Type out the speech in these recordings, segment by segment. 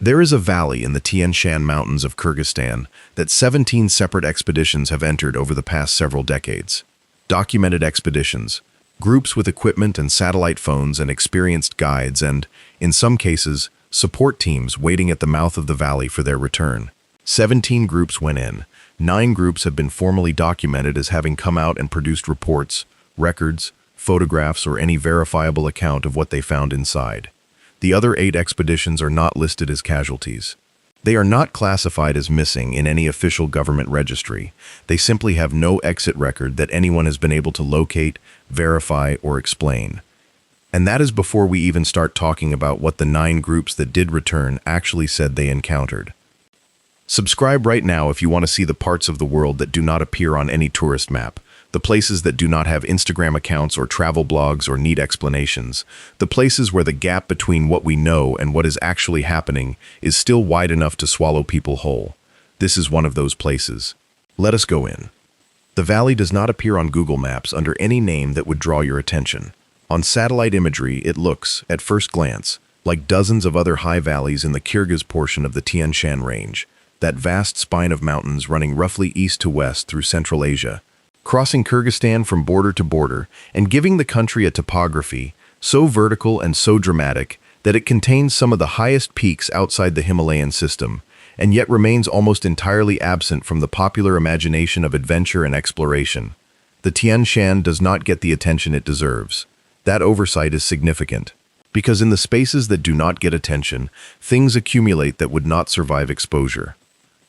There is a valley in the Tian Shan Mountains of Kyrgyzstan that 17 separate expeditions have entered over the past several decades. Documented expeditions, groups with equipment and satellite phones and experienced guides and, in some cases, support teams waiting at the mouth of the valley for their return. 17 groups went in. 9 groups have been formally documented as having come out and produced reports, records, photographs, or any verifiable account of what they found inside. The other 8 expeditions are not listed as casualties. They are not classified as missing in any official government registry. They simply have no exit record that anyone has been able to locate, verify, or explain. And that is before we even start talking about what the 9 groups that did return actually said they encountered. Subscribe right now if you want to see the parts of the world that do not appear on any tourist map, the places that do not have Instagram accounts or travel blogs or need explanations, the places where the gap between what we know and what is actually happening is still wide enough to swallow people whole. This is one of those places. Let us go in. The valley does not appear on Google Maps under any name that would draw your attention. On satellite imagery, it looks, at first glance, like dozens of other high valleys in the Kyrgyz portion of the Tian Shan Range, that vast spine of mountains running roughly east to west through Central Asia, crossing Kyrgyzstan from border to border and giving the country a topography so vertical and so dramatic that it contains some of the highest peaks outside the Himalayan system, and yet remains almost entirely absent from the popular imagination of adventure and exploration. The Tian Shan does not get the attention it deserves. That oversight is significant, because in the spaces that do not get attention, things accumulate that would not survive exposure.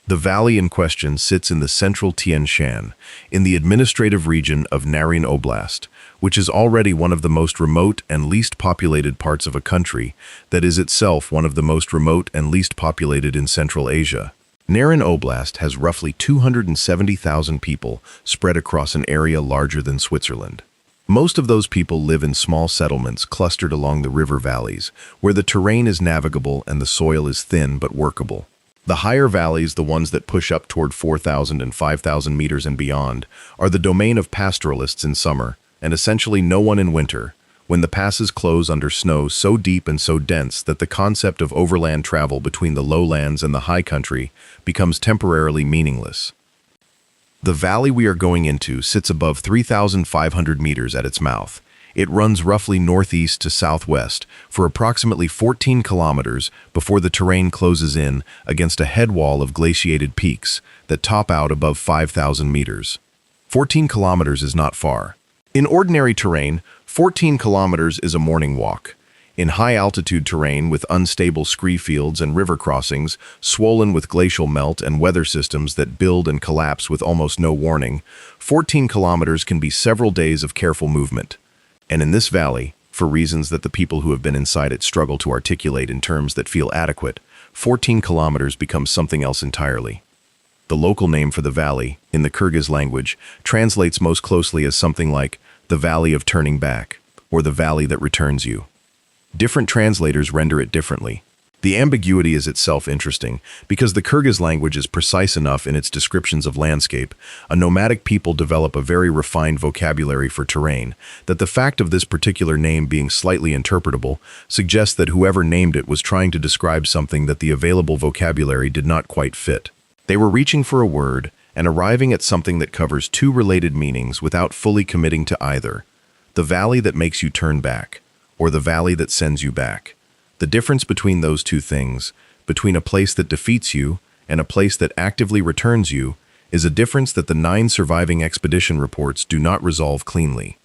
The valley in question sits in the central Tian Shan, in the administrative region of Narin Oblast, which is already one of the most remote and least populated parts of a country that is itself one of the most remote and least populated in Central Asia. Narin Oblast has roughly 270,000 people spread across an area larger than Switzerland. Most of those people live in small settlements clustered along the river valleys, where the terrain is navigable and the soil is thin but workable. The higher valleys, the ones that push up toward 4,000 and 5,000 meters and beyond, are the domain of pastoralists in summer, and essentially no one in winter, when the passes close under snow so deep and so dense that the concept of overland travel between the lowlands and the high country becomes temporarily meaningless. The valley we are going into sits above 3,500 meters at its mouth. It runs roughly northeast to southwest for approximately 14 kilometers before the terrain closes in against a headwall of glaciated peaks that top out above 5,000 meters. 14 kilometers is not far. In ordinary terrain, 14 kilometers is a morning walk. In high-altitude terrain with unstable scree fields and river crossings, swollen with glacial melt and weather systems that build and collapse with almost no warning, 14 kilometers can be several days of careful movement. And in this valley, for reasons that the people who have been inside it struggle to articulate in terms that feel adequate, 14 kilometers becomes something else entirely. The local name for the valley, in the Kyrgyz language, translates most closely as something like the Valley of Turning Back, or the Valley that Returns You. Different translators render it differently. The ambiguity is itself interesting, because the Kyrgyz language is precise enough in its descriptions of landscape. A nomadic people develop a very refined vocabulary for terrain, that the fact of this particular name being slightly interpretable suggests that whoever named it was trying to describe something that the available vocabulary did not quite fit. They were reaching for a word and arriving at something that covers 2 related meanings without fully committing to either: the valley that makes you turn back, or the valley that sends you back. The difference between those 2 things, between a place that defeats you and a place that actively returns you, is a difference that the 9 surviving expedition reports do not resolve cleanly.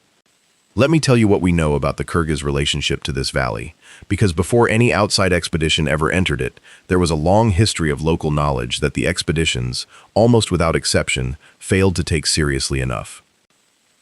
Let me tell you what we know about the Kyrgyz relationship to this valley, because before any outside expedition ever entered it, there was a long history of local knowledge that the expeditions, almost without exception, failed to take seriously enough.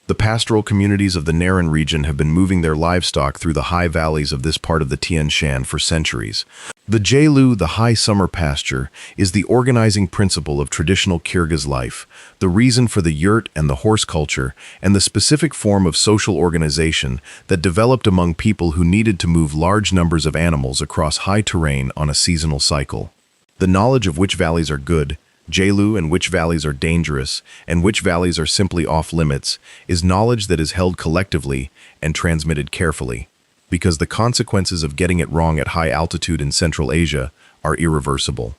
The pastoral communities of the Narin region have been moving their livestock through the high valleys of this part of the Tian Shan for centuries. The Jailu, the high summer pasture, is the organizing principle of traditional Kyrgyz life, the reason for the yurt and the horse culture, and the specific form of social organization that developed among people who needed to move large numbers of animals across high terrain on a seasonal cycle. The knowledge of which valleys are good, Jailu, and which valleys are dangerous, and which valleys are simply off-limits, is knowledge that is held collectively and transmitted carefully, because the consequences of getting it wrong at high altitude in Central Asia are irreversible.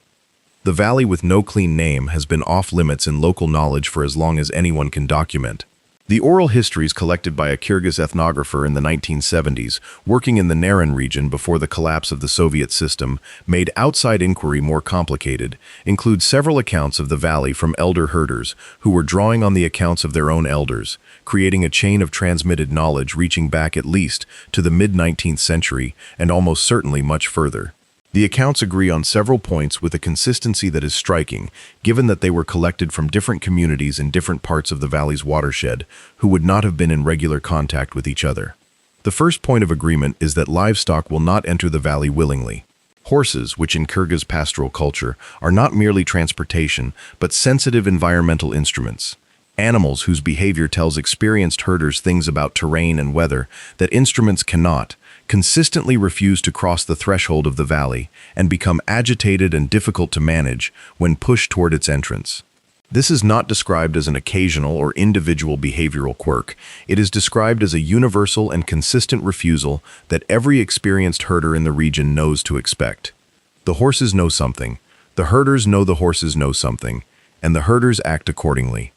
The valley with no clean name has been off limits in local knowledge for as long as anyone can document. The oral histories collected by a Kyrgyz ethnographer in the 1970s, working in the Naren region before the collapse of the Soviet system, made outside inquiry more complicated, include several accounts of the valley from elder herders who were drawing on the accounts of their own elders, creating a chain of transmitted knowledge reaching back at least to the mid-19th century and almost certainly much further. The accounts agree on several points with a consistency that is striking, given that they were collected from different communities in different parts of the valley's watershed, who would not have been in regular contact with each other. The first point of agreement is that livestock will not enter the valley willingly. Horses, which in Kyrgyz pastoral culture are not merely transportation, but sensitive environmental instruments. Animals whose behavior tells experienced herders things about terrain and weather that instruments cannot, consistently refuse to cross the threshold of the valley and become agitated and difficult to manage when pushed toward its entrance. This is not described as an occasional or individual behavioral quirk. It is described as a universal and consistent refusal that every experienced herder in the region knows to expect. The horses know something, the herders know the horses know something, and the herders act accordingly.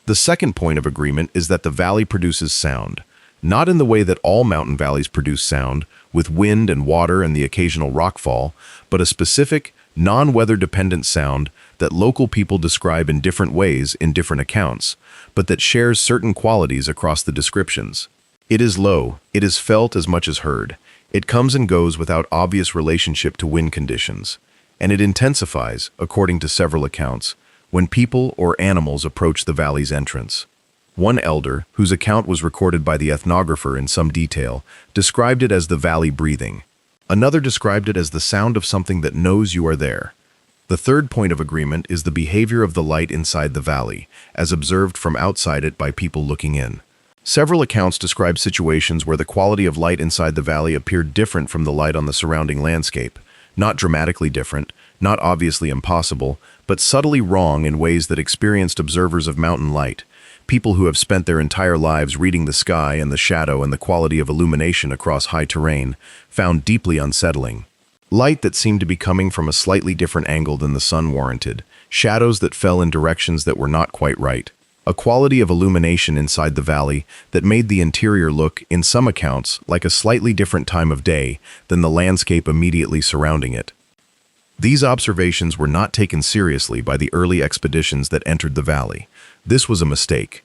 The second point of agreement is that the valley produces sound. Not in the way that all mountain valleys produce sound, with wind and water and the occasional rockfall, but a specific, non-weather-dependent sound that local people describe in different ways in different accounts, but that shares certain qualities across the descriptions. It is low, it is felt as much as heard, it comes and goes without obvious relationship to wind conditions, and it intensifies, according to several accounts, when people or animals approach the valley's entrance. One elder, whose account was recorded by the ethnographer in some detail, described it as the valley breathing. Another described it as the sound of something that knows you are there. The third point of agreement is the behavior of the light inside the valley, as observed from outside it by people looking in. Several accounts describe situations where the quality of light inside the valley appeared different from the light on the surrounding landscape. Not dramatically different, not obviously impossible, but subtly wrong in ways that experienced observers of mountain light, people who have spent their entire lives reading the sky and the shadow and the quality of illumination across high terrain, found deeply unsettling. Light that seemed to be coming from a slightly different angle than the sun warranted, shadows that fell in directions that were not quite right, a quality of illumination inside the valley that made the interior look, in some accounts, like a slightly different time of day than the landscape immediately surrounding it. These observations were not taken seriously by the early expeditions that entered the valley. This was a mistake.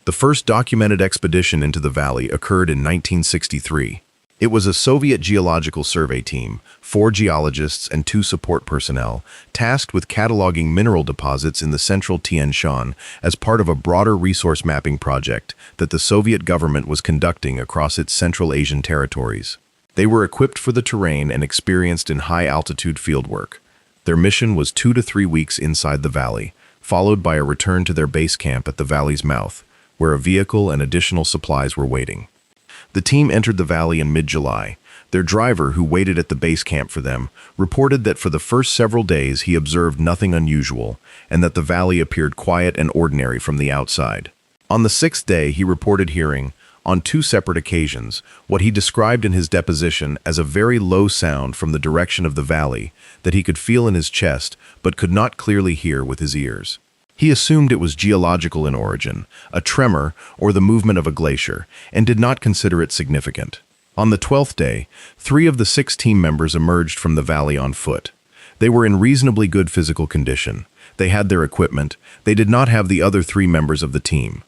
The first documented expedition into the valley occurred in 1963. It was a Soviet geological survey team, 4 geologists and 2 support personnel, tasked with cataloging mineral deposits in the central Tian Shan as part of a broader resource mapping project that the Soviet government was conducting across its Central Asian territories. They were equipped for the terrain and experienced in high-altitude fieldwork. Their mission was 2 to 3 weeks inside the valley, followed by a return to their base camp at the valley's mouth, where a vehicle and additional supplies were waiting. The team entered the valley in mid-July. Their driver, who waited at the base camp for them, reported that for the first several days he observed nothing unusual, and that the valley appeared quiet and ordinary from the outside. On the 6th day, he reported hearing, on 2 separate occasions, what he described in his deposition as a very low sound from the direction of the valley that he could feel in his chest but could not clearly hear with his ears. He assumed it was geological in origin, a tremor or the movement of a glacier, and did not consider it significant. On the 12th day, 3 of the 6 team members emerged from the valley on foot. They were in reasonably good physical condition. They had their equipment. They did not have the other 3 members of the team.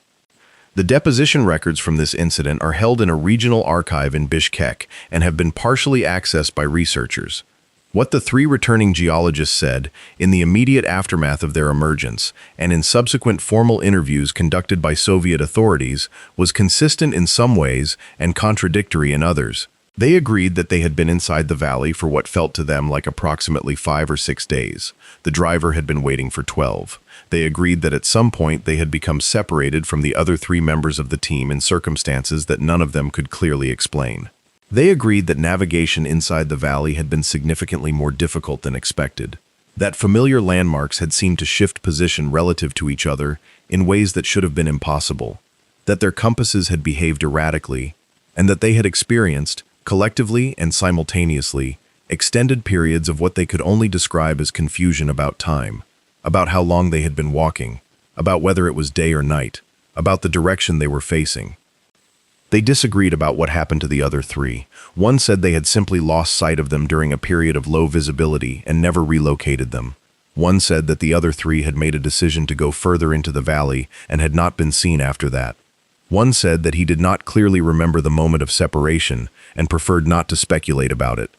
The deposition records from this incident are held in a regional archive in Bishkek and have been partially accessed by researchers. What the 3 returning geologists said in the immediate aftermath of their emergence and in subsequent formal interviews conducted by Soviet authorities was consistent in some ways and contradictory in others. They agreed that they had been inside the valley for what felt to them like approximately 5 or 6 days. The driver had been waiting for 12. They agreed that at some point they had become separated from the other 3 members of the team in circumstances that none of them could clearly explain. They agreed that navigation inside the valley had been significantly more difficult than expected, that familiar landmarks had seemed to shift position relative to each other in ways that should have been impossible, that their compasses had behaved erratically, and that they had experienced, collectively and simultaneously, extended periods of what they could only describe as confusion about time, about how long they had been walking, about whether it was day or night, about the direction they were facing. They disagreed about what happened to the other three. One said they had simply lost sight of them during a period of low visibility and never relocated them. One said that the other three had made a decision to go further into the valley and had not been seen after that. One said that he did not clearly remember the moment of separation and preferred not to speculate about it.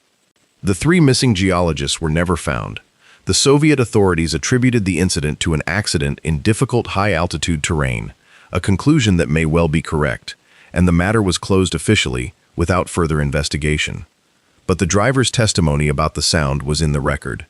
The three missing geologists were never found. The Soviet authorities attributed the incident to an accident in difficult high-altitude terrain, a conclusion that may well be correct, and the matter was closed officially without further investigation. But the driver's testimony about the sound was in the record,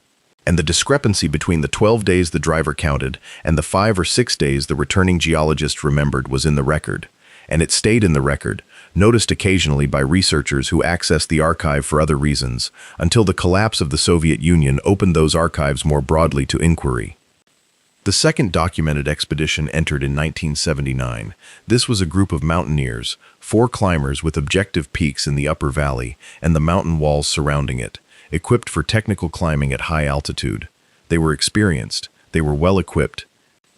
and the discrepancy between the 12 days the driver counted and the 5 or 6 days the returning geologist remembered was in the record, and it stayed in the record, noticed occasionally by researchers who accessed the archive for other reasons, until the collapse of the Soviet Union opened those archives more broadly to inquiry. The second documented expedition entered in 1979. This was a group of mountaineers, 4 climbers with objective peaks in the upper valley and the mountain walls surrounding it, equipped for technical climbing at high altitude. They were experienced, they were well equipped.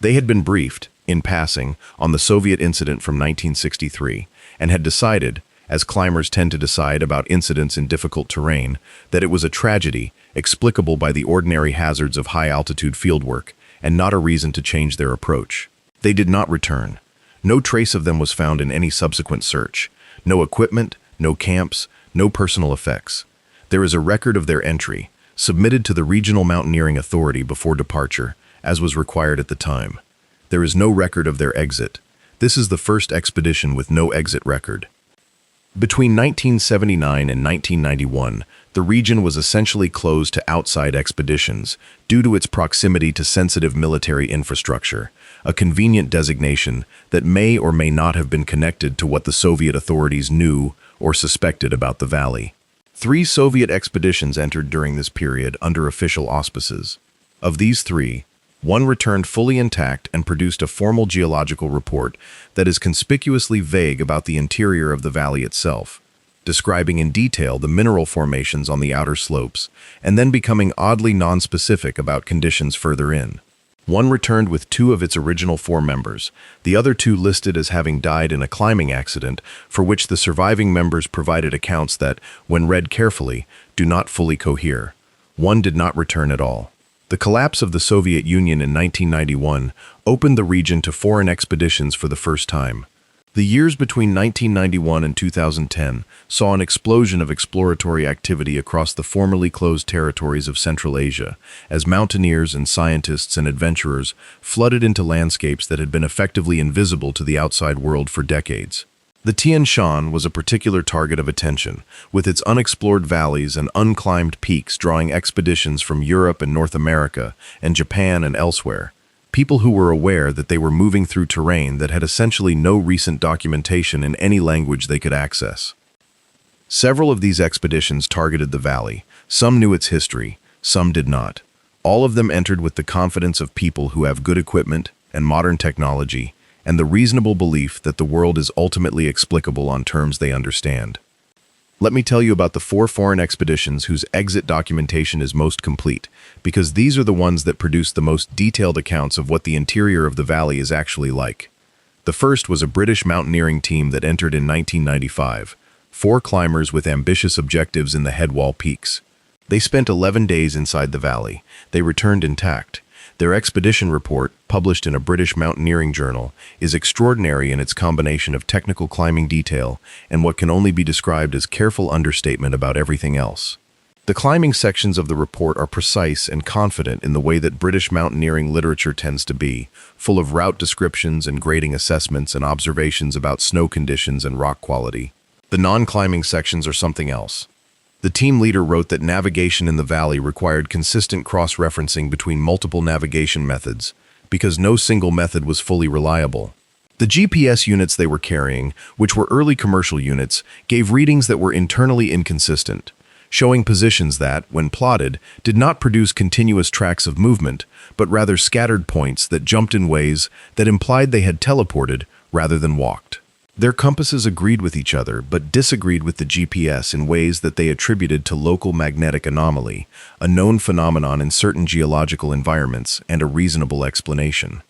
They had been briefed, in passing, on the Soviet incident from 1963, and had decided, as climbers tend to decide about incidents in difficult terrain, that it was a tragedy, explicable by the ordinary hazards of high-altitude fieldwork, and not a reason to change their approach. They did not return. No trace of them was found in any subsequent search. No equipment, no camps, no personal effects. There is a record of their entry, submitted to the Regional Mountaineering Authority before departure, as was required at the time. There is no record of their exit. This is the first expedition with no exit record. Between 1979 and 1991, the region was essentially closed to outside expeditions due to its proximity to sensitive military infrastructure, a convenient designation that may or may not have been connected to what the Soviet authorities knew or suspected about the valley. 3 Soviet expeditions entered during this period under official auspices. Of these 3, one returned fully intact and produced a formal geological report that is conspicuously vague about the interior of the valley itself, describing in detail the mineral formations on the outer slopes, and then becoming oddly nonspecific about conditions further in. One returned with 2 of its original 4 members, the other 2 listed as having died in a climbing accident, for which the surviving members provided accounts that, when read carefully, do not fully cohere. One did not return at all. The collapse of the Soviet Union in 1991 opened the region to foreign expeditions for the first time. The years between 1991 and 2010 saw an explosion of exploratory activity across the formerly closed territories of Central Asia, as mountaineers and scientists and adventurers flooded into landscapes that had been effectively invisible to the outside world for decades. The Tian Shan was a particular target of attention, with its unexplored valleys and unclimbed peaks drawing expeditions from Europe and North America and Japan and elsewhere. People who were aware that they were moving through terrain that had essentially no recent documentation in any language they could access. Several of these expeditions targeted the valley. Some knew its history, some did not. All of them entered with the confidence of people who have good equipment and modern technology, and the reasonable belief that the world is ultimately explicable on terms they understand. Let me tell you about the 4 foreign expeditions whose exit documentation is most complete, because these are the ones that produce the most detailed accounts of what the interior of the valley is actually like. The first was a British mountaineering team that entered in 1995, 4 climbers with ambitious objectives in the headwall peaks. They spent 11 days inside the valley. They returned intact. Their expedition report, published in a British mountaineering journal, is extraordinary in its combination of technical climbing detail and what can only be described as careful understatement about everything else. The climbing sections of the report are precise and confident in the way that British mountaineering literature tends to be, full of route descriptions and grading assessments and observations about snow conditions and rock quality. The non-climbing sections are something else. The team leader wrote that navigation in the valley required consistent cross-referencing between multiple navigation methods, because no single method was fully reliable. The GPS units they were carrying, which were early commercial units, gave readings that were internally inconsistent, showing positions that, when plotted, did not produce continuous tracks of movement, but rather scattered points that jumped in ways that implied they had teleported rather than walked. Their compasses agreed with each other, but disagreed with the GPS in ways that they attributed to local magnetic anomaly, a known phenomenon in certain geological environments, and a reasonable explanation.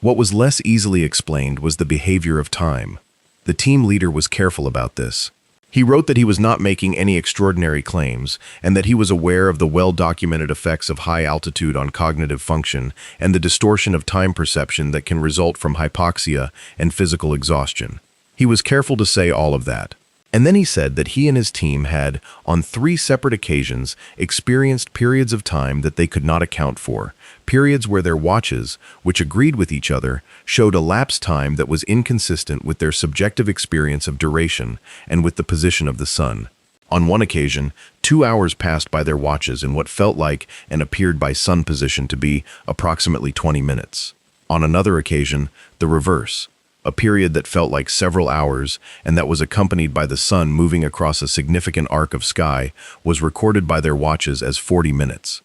What was less easily explained was the behavior of time. The team leader was careful about this. He wrote that he was not making any extraordinary claims, and that he was aware of the well-documented effects of high altitude on cognitive function and the distortion of time perception that can result from hypoxia and physical exhaustion. He was careful to say all of that. And then he said that he and his team had, on 3 separate occasions, experienced periods of time that they could not account for, periods where their watches, which agreed with each other, showed elapsed time that was inconsistent with their subjective experience of duration and with the position of the sun. On one occasion, 2 hours passed by their watches in what felt like and appeared by sun position to be approximately 20 minutes. On another occasion, the reverse. A period that felt like several hours and that was accompanied by the sun moving across a significant arc of sky was recorded by their watches as 40 minutes.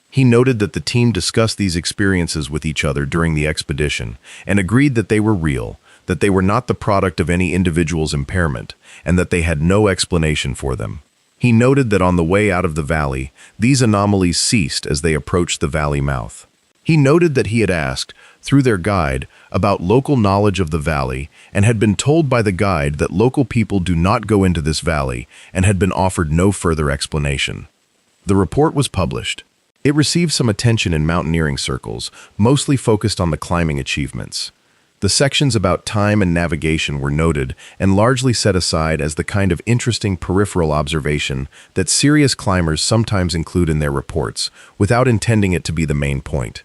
He noted that the team discussed these experiences with each other during the expedition and agreed that they were real, that they were not the product of any individual's impairment, and that they had no explanation for them. He noted that on the way out of the valley, these anomalies ceased as they approached the valley mouth. He noted that he had asked, through their guide, about local knowledge of the valley and had been told by the guide that local people do not go into this valley and had been offered no further explanation. The report was published. It received some attention in mountaineering circles, mostly focused on the climbing achievements. The sections about time and navigation were noted and largely set aside as the kind of interesting peripheral observation that serious climbers sometimes include in their reports, without intending it to be the main point.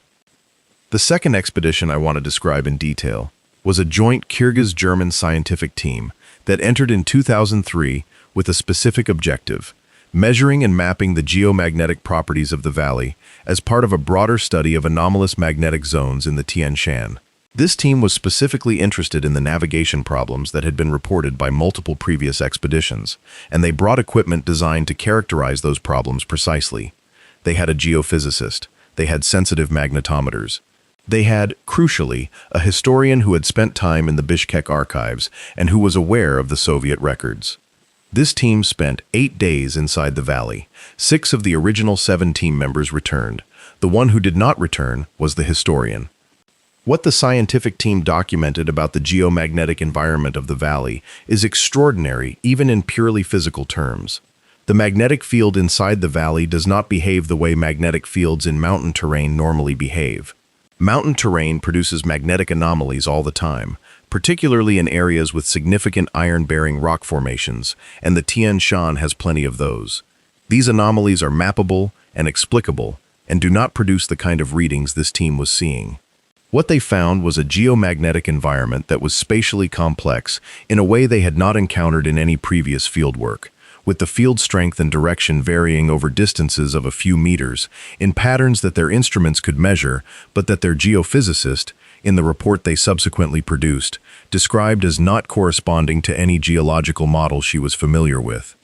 The second expedition I want to describe in detail was a joint Kyrgyz-German scientific team that entered in 2003 with a specific objective, measuring and mapping the geomagnetic properties of the valley as part of a broader study of anomalous magnetic zones in the Tian Shan. This team was specifically interested in the navigation problems that had been reported by multiple previous expeditions, and they brought equipment designed to characterize those problems precisely. They had a geophysicist. They had sensitive magnetometers. They had, crucially, a historian who had spent time in the Bishkek archives and who was aware of the Soviet records. This team spent 8 days inside the valley. 6 of the original 7 team members returned. The one who did not return was the historian. What the scientific team documented about the geomagnetic environment of the valley is extraordinary even in purely physical terms. The magnetic field inside the valley does not behave the way magnetic fields in mountain terrain normally behave. Mountain terrain produces magnetic anomalies all the time, particularly in areas with significant iron-bearing rock formations, and the Tian Shan has plenty of those. These anomalies are mappable and explicable, and do not produce the kind of readings this team was seeing. What they found was a geomagnetic environment that was spatially complex in a way they had not encountered in any previous fieldwork, with the field strength and direction varying over distances of a few meters, in patterns that their instruments could measure, but that their geophysicist, in the report they subsequently produced, described as not corresponding to any geological model she was familiar with.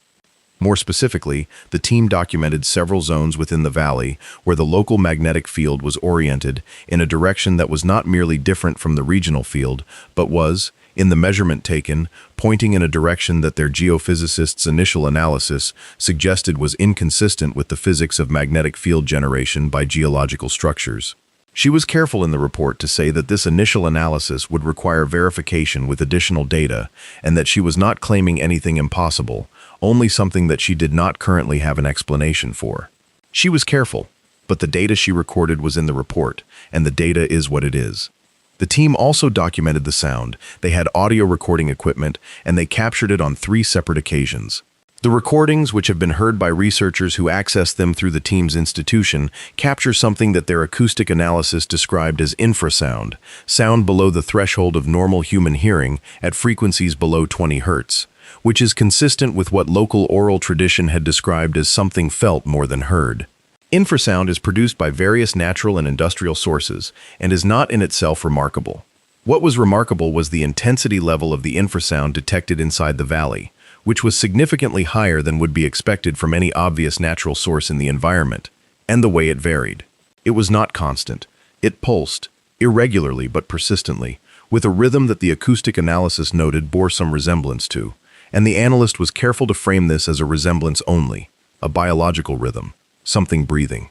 More specifically, the team documented several zones within the valley where the local magnetic field was oriented in a direction that was not merely different from the regional field, but was, in the measurement taken, pointing in a direction that their geophysicist's initial analysis suggested was inconsistent with the physics of magnetic field generation by geological structures. She was careful in the report to say that this initial analysis would require verification with additional data and that she was not claiming anything impossible, only something that she did not currently have an explanation for. She was careful, but the data she recorded was in the report, and the data is what it is. The team also documented the sound. They had audio recording equipment, and they captured it on 3 separate occasions. The recordings, which have been heard by researchers who accessed them through the team's institution, capture something that their acoustic analysis described as infrasound, sound below the threshold of normal human hearing at frequencies below 20 Hz, which is consistent with what local oral tradition had described as something felt more than heard. Infrasound is produced by various natural and industrial sources and is not in itself remarkable. What was remarkable was the intensity level of the infrasound detected inside the valley, which was significantly higher than would be expected from any obvious natural source in the environment, and the way it varied. It was not constant. It pulsed, irregularly but persistently, with a rhythm that the acoustic analysis noted bore some resemblance to, and the analyst was careful to frame this as a resemblance only, a biological rhythm, something breathing.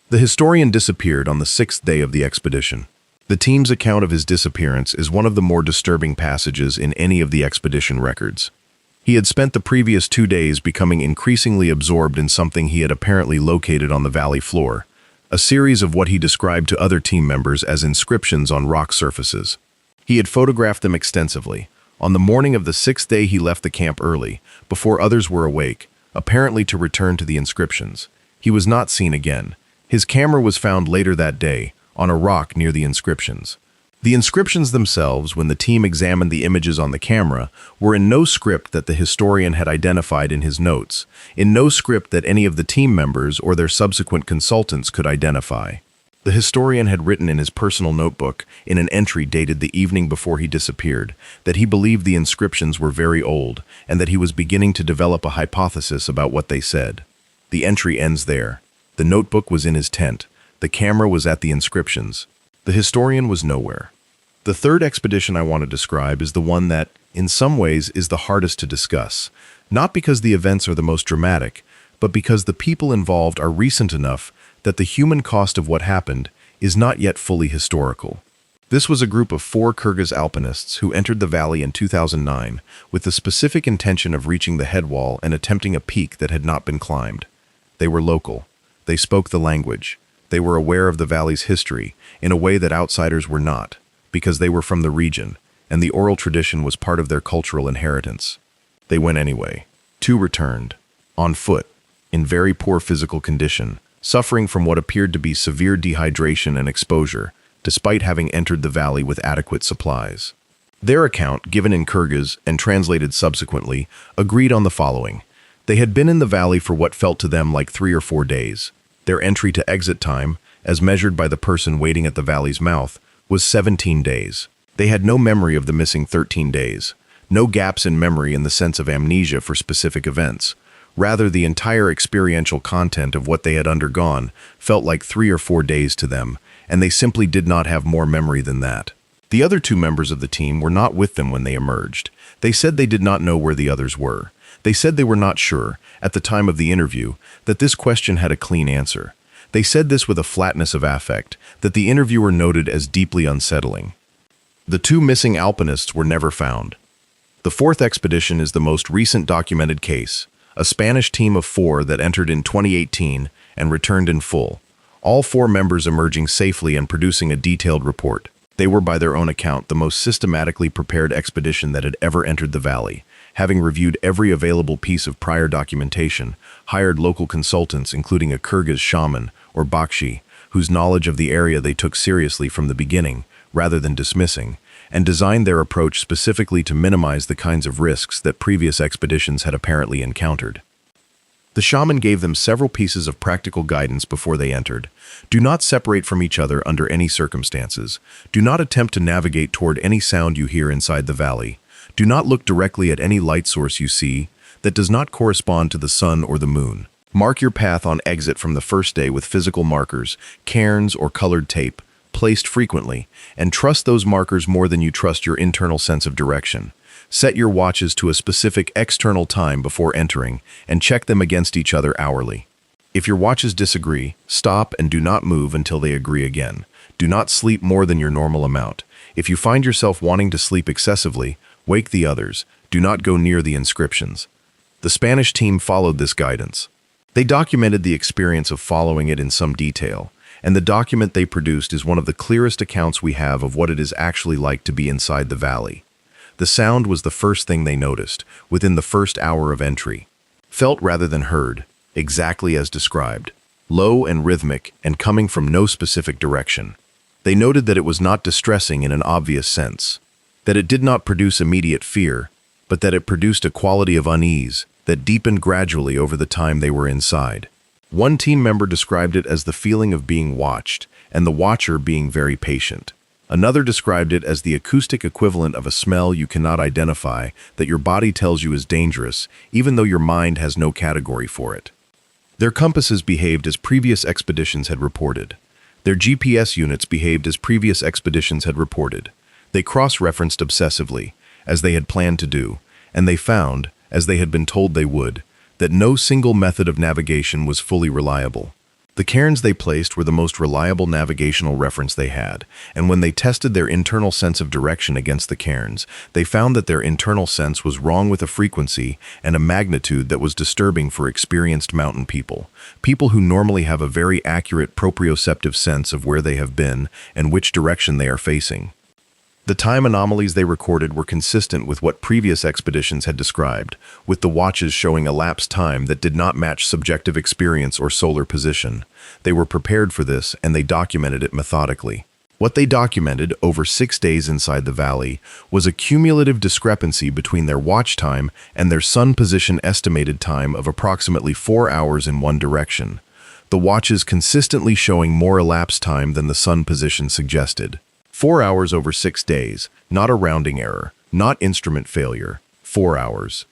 The historian disappeared on the 6th day of the expedition. The team's account of his disappearance is one of the more disturbing passages in any of the expedition records. He had spent the previous 2 days becoming increasingly absorbed in something he had apparently located on the valley floor, a series of what he described to other team members as inscriptions on rock surfaces. He had photographed them extensively. On the morning of the 6th day he left the camp early, before others were awake, apparently to return to the inscriptions. He was not seen again. His camera was found later that day, on a rock near the inscriptions. The inscriptions themselves, when the team examined the images on the camera, were in no script that the historian had identified in his notes, in no script that any of the team members or their subsequent consultants could identify. The historian had written in his personal notebook, in an entry dated the evening before he disappeared, that he believed the inscriptions were very old and that he was beginning to develop a hypothesis about what they said. The entry ends there. The notebook was in his tent. The camera was at the inscriptions. The historian was nowhere. The third expedition I want to describe is the one that, in some ways, is the hardest to discuss, not because the events are the most dramatic, but because the people involved are recent enough that the human cost of what happened is not yet fully historical. This was a group of 4 Kyrgyz alpinists who entered the valley in 2009 with the specific intention of reaching the headwall and attempting a peak that had not been climbed. They were local. They spoke the language. They were aware of the valley's history in a way that outsiders were not, because they were from the region, and the oral tradition was part of their cultural inheritance. They went anyway. 2 returned, on foot, in very poor physical condition, suffering from what appeared to be severe dehydration and exposure, despite having entered the valley with adequate supplies. Their account, given in Kyrgyz and translated subsequently, agreed on the following. They had been in the valley for what felt to them like 3 or 4 days. Their entry to exit time, as measured by the person waiting at the valley's mouth, was 17 days. They had no memory of the missing 13 days, no gaps in memory in the sense of amnesia for specific events. Rather, the entire experiential content of what they had undergone felt like 3 or 4 days to them, and they simply did not have more memory than that. The other 2 members of the team were not with them when they emerged. They said they did not know where the others were. They said they were not sure, at the time of the interview, that this question had a clean answer. They said this with a flatness of affect that the interviewer noted as deeply unsettling. The 2 missing alpinists were never found. The 4th expedition is the most recent documented case, a Spanish team of 4 that entered in 2018 and returned in full, all 4 members emerging safely and producing a detailed report. They were, by their own account, the most systematically prepared expedition that had ever entered the valley, having reviewed every available piece of prior documentation, hired local consultants including a Kyrgyz shaman, or bakshi, whose knowledge of the area they took seriously from the beginning, rather than dismissing, and designed their approach specifically to minimize the kinds of risks that previous expeditions had apparently encountered. The shaman gave them several pieces of practical guidance before they entered. Do not separate from each other under any circumstances. Do not attempt to navigate toward any sound you hear inside the valley. Do not look directly at any light source you see that does not correspond to the sun or the moon. Mark your path on exit from the first day with physical markers, cairns or colored tape, placed frequently, and trust those markers more than you trust your internal sense of direction. Set your watches to a specific external time before entering, and check them against each other hourly. If your watches disagree, stop and do not move until they agree again. Do not sleep more than your normal amount. If you find yourself wanting to sleep excessively, wake the others. Do not go near the inscriptions. The Spanish team followed this guidance. They documented the experience of following it in some detail, and the document they produced is one of the clearest accounts we have of what it is actually like to be inside the valley. The sound was the first thing they noticed, within the first hour of entry. Felt rather than heard, exactly as described. Low and rhythmic, and coming from no specific direction. They noted that it was not distressing in an obvious sense, that it did not produce immediate fear, but that it produced a quality of unease that deepened gradually over the time they were inside. One team member described it as the feeling of being watched, and the watcher being very patient. Another described it as the acoustic equivalent of a smell you cannot identify that your body tells you is dangerous, even though your mind has no category for it. Their compasses behaved as previous expeditions had reported. Their GPS units behaved as previous expeditions had reported. They cross-referenced obsessively, as they had planned to do, and they found, as they had been told they would, that no single method of navigation was fully reliable. The cairns they placed were the most reliable navigational reference they had, and when they tested their internal sense of direction against the cairns, they found that their internal sense was wrong with a frequency and a magnitude that was disturbing for experienced mountain people, people who normally have a very accurate proprioceptive sense of where they have been and which direction they are facing. The time anomalies they recorded were consistent with what previous expeditions had described, with the watches showing elapsed time that did not match subjective experience or solar position. They were prepared for this, and they documented it methodically. What they documented over 6 days inside the valley was a cumulative discrepancy between their watch time and their sun position estimated time of approximately 4 hours in one direction. The watches consistently showing more elapsed time than the sun position suggested. 4 hours over 6 days, not a rounding error, not instrument failure, 4 hours.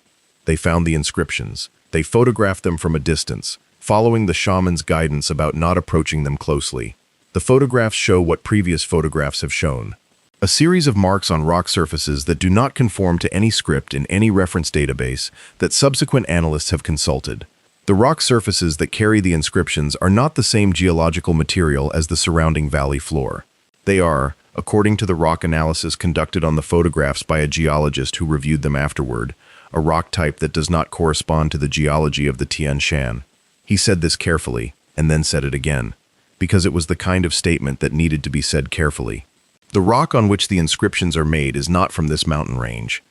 They found the inscriptions. They photographed them from a distance, following the shaman's guidance about not approaching them closely. The photographs show what previous photographs have shown. A series of marks on rock surfaces that do not conform to any script in any reference database that subsequent analysts have consulted. The rock surfaces that carry the inscriptions are not the same geological material as the surrounding valley floor. They are, according to the rock analysis conducted on the photographs by a geologist who reviewed them afterward, a rock type that does not correspond to the geology of the Tian Shan. He said this carefully, and then said it again, because it was the kind of statement that needed to be said carefully. The rock on which the inscriptions are made is not from this mountain range.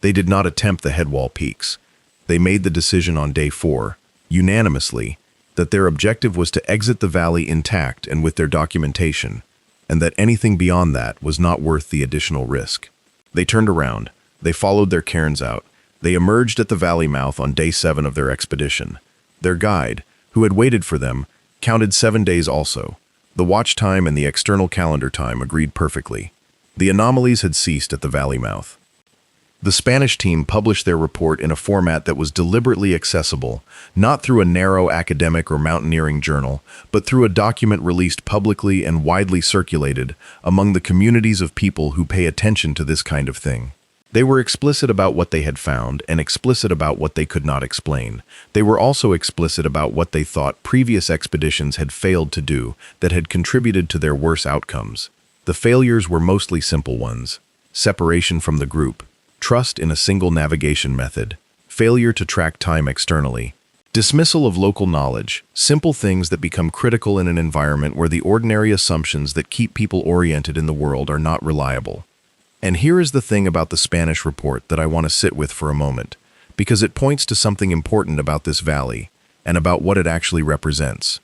They did not attempt the headwall peaks. They made the decision on day 4, unanimously, that their objective was to exit the valley intact and with their documentation, and that anything beyond that was not worth the additional risk. They turned around. They followed their cairns out. They emerged at the valley mouth on day 7 of their expedition. Their guide, who had waited for them, counted 7 days also. The watch time and the external calendar time agreed perfectly. The anomalies had ceased at the valley mouth. The Spanish team published their report in a format that was deliberately accessible, not through a narrow academic or mountaineering journal, but through a document released publicly and widely circulated among the communities of people who pay attention to this kind of thing. They were explicit about what they had found and explicit about what they could not explain. They were also explicit about what they thought previous expeditions had failed to do that had contributed to their worse outcomes. The failures were mostly simple ones: separation from the group, trust in a single navigation method, failure to track time externally, dismissal of local knowledge, simple things that become critical in an environment where the ordinary assumptions that keep people oriented in the world are not reliable. And here is the thing about the Spanish report that I want to sit with for a moment, because it points to something important about this valley and about what it actually represents.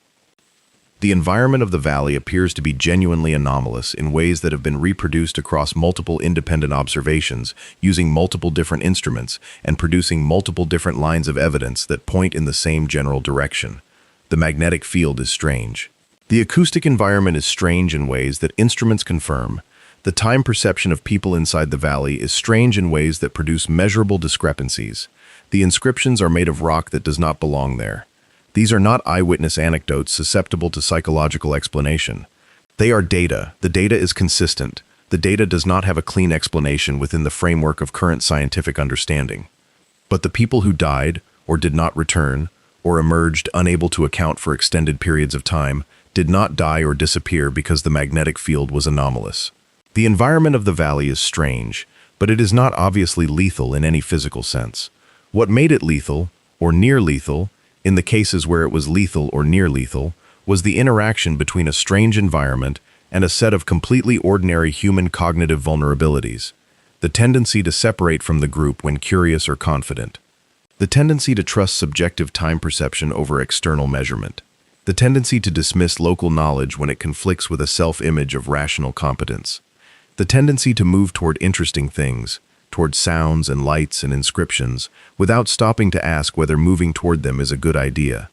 The environment of the valley appears to be genuinely anomalous in ways that have been reproduced across multiple independent observations, using multiple different instruments and producing multiple different lines of evidence that point in the same general direction. The magnetic field is strange. The acoustic environment is strange in ways that instruments confirm. The time perception of people inside the valley is strange in ways that produce measurable discrepancies. The inscriptions are made of rock that does not belong there. These are not eyewitness anecdotes susceptible to psychological explanation. They are data. The data is consistent. The data does not have a clean explanation within the framework of current scientific understanding. But the people who died, or did not return, or emerged unable to account for extended periods of time, did not die or disappear because the magnetic field was anomalous. The environment of the valley is strange, but it is not obviously lethal in any physical sense. What made it lethal, or near lethal, in the cases where it was lethal or near lethal, was the interaction between a strange environment and a set of completely ordinary human cognitive vulnerabilities. The tendency to separate from the group when curious or confident. The tendency to trust subjective time perception over external measurement. The tendency to dismiss local knowledge when it conflicts with a self-image of rational competence. The tendency to move toward interesting things, toward sounds and lights and inscriptions, without stopping to ask whether moving toward them is a good idea.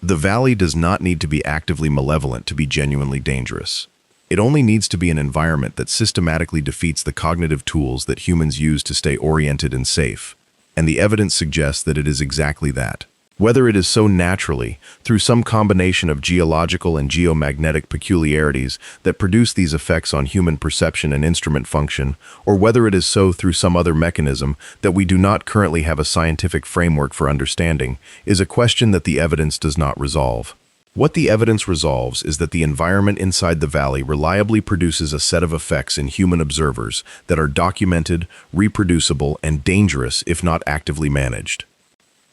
The valley does not need to be actively malevolent to be genuinely dangerous. It only needs to be an environment that systematically defeats the cognitive tools that humans use to stay oriented and safe, and the evidence suggests that it is exactly that. Whether it is so naturally, through some combination of geological and geomagnetic peculiarities that produce these effects on human perception and instrument function, or whether it is so through some other mechanism that we do not currently have a scientific framework for understanding, is a question that the evidence does not resolve. What the evidence resolves is that the environment inside the valley reliably produces a set of effects in human observers that are documented, reproducible, and dangerous if not actively managed.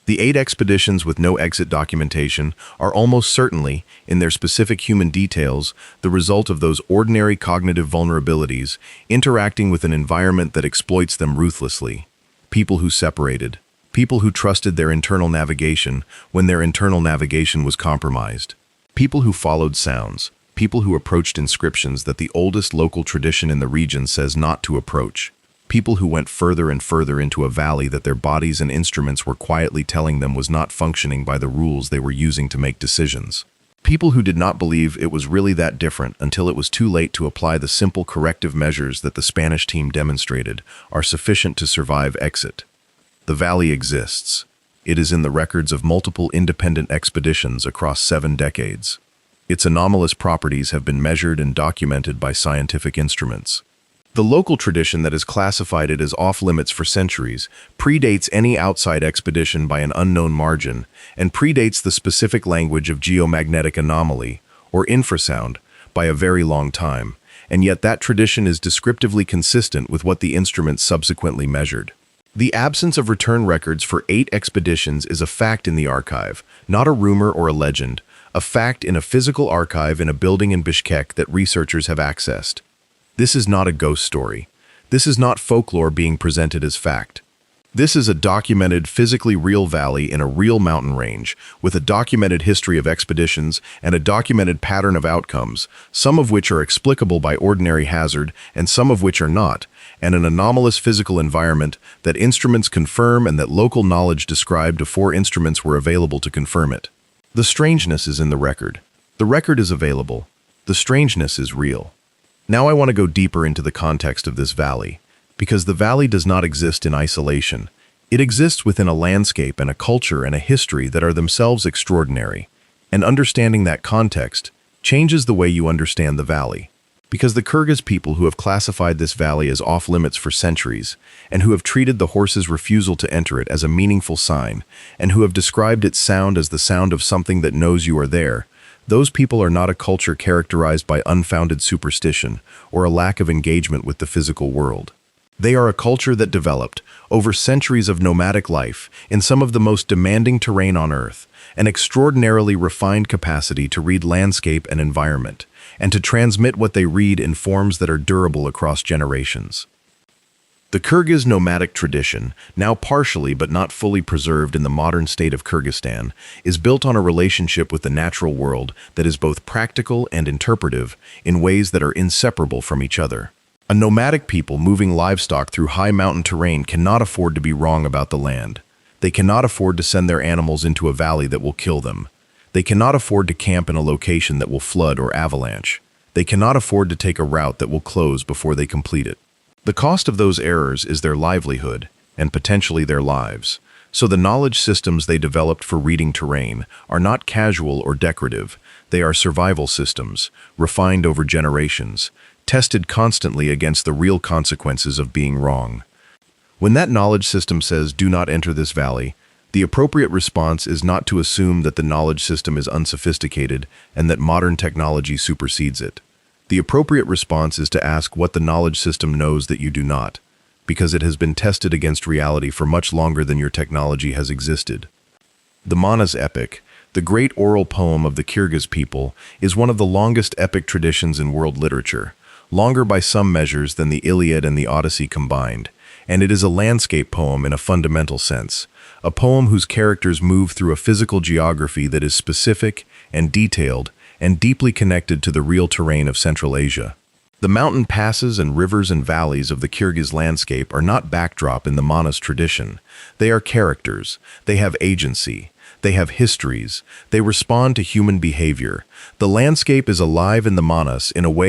The 8 expeditions with no exit documentation are almost certainly, in their specific human details, the result of those ordinary cognitive vulnerabilities interacting with an environment that exploits them ruthlessly. People who separated. People who trusted their internal navigation when their internal navigation was compromised. People who followed sounds. People who approached inscriptions that the oldest local tradition in the region says not to approach. People who went further and further into a valley that their bodies and instruments were quietly telling them was not functioning by the rules they were using to make decisions. People who did not believe it was really that different until it was too late to apply the simple corrective measures that the Spanish team demonstrated are sufficient to survive exit. The valley exists. It is in the records of multiple independent expeditions across 7 decades. Its anomalous properties have been measured and documented by scientific instruments. The local tradition that has classified it as off-limits for centuries predates any outside expedition by an unknown margin and predates the specific language of geomagnetic anomaly, or infrasound, by a very long time, and yet that tradition is descriptively consistent with what the instruments subsequently measured. The absence of return records for 8 expeditions is a fact in the archive, not a rumor or a legend, a fact in a physical archive in a building in Bishkek that researchers have accessed. This is not a ghost story. This is not folklore being presented as fact. This is a documented, physically real valley in a real mountain range, with a documented history of expeditions and a documented pattern of outcomes, some of which are explicable by ordinary hazard and some of which are not, and an anomalous physical environment that instruments confirm and that local knowledge described before instruments were available to confirm it. The strangeness is in the record. The record is available. The strangeness is real. Now I want to go deeper into the context of this valley, because the valley does not exist in isolation. It exists within a landscape and a culture and a history that are themselves extraordinary, and understanding that context changes the way you understand the valley. Because the Kyrgyz people who have classified this valley as off-limits for centuries, and who have treated the horse's refusal to enter it as a meaningful sign, and who have described its sound as the sound of something that knows you are there, those people are not a culture characterized by unfounded superstition or a lack of engagement with the physical world. They are a culture that developed, over centuries of nomadic life, in some of the most demanding terrain on Earth, an extraordinarily refined capacity to read landscape and environment, and to transmit what they read in forms that are durable across generations. The Kyrgyz nomadic tradition, now partially but not fully preserved in the modern state of Kyrgyzstan, is built on a relationship with the natural world that is both practical and interpretive in ways that are inseparable from each other. A nomadic people moving livestock through high mountain terrain cannot afford to be wrong about the land. They cannot afford to send their animals into a valley that will kill them. They cannot afford to camp in a location that will flood or avalanche. They cannot afford to take a route that will close before they complete it. The cost of those errors is their livelihood, and potentially their lives. So the knowledge systems they developed for reading terrain are not casual or decorative. They are survival systems, refined over generations, tested constantly against the real consequences of being wrong. When that knowledge system says, "Do not enter this valley," the appropriate response is not to assume that the knowledge system is unsophisticated and that modern technology supersedes it. The appropriate response is to ask what the knowledge system knows that you do not, because it has been tested against reality for much longer than your technology has existed. The Manas epic, the great oral poem of the Kyrgyz people, is one of the longest epic traditions in world literature, longer by some measures than the Iliad and the Odyssey combined, and it is a landscape poem in a fundamental sense, a poem whose characters move through a physical geography that is specific and detailed and deeply connected to the real terrain of Central Asia. The mountain passes and rivers and valleys of the Kyrgyz landscape are not backdrop in the Manas tradition. They are characters. They have agency. They have histories. They respond to human behavior. The landscape is alive in the Manas in a way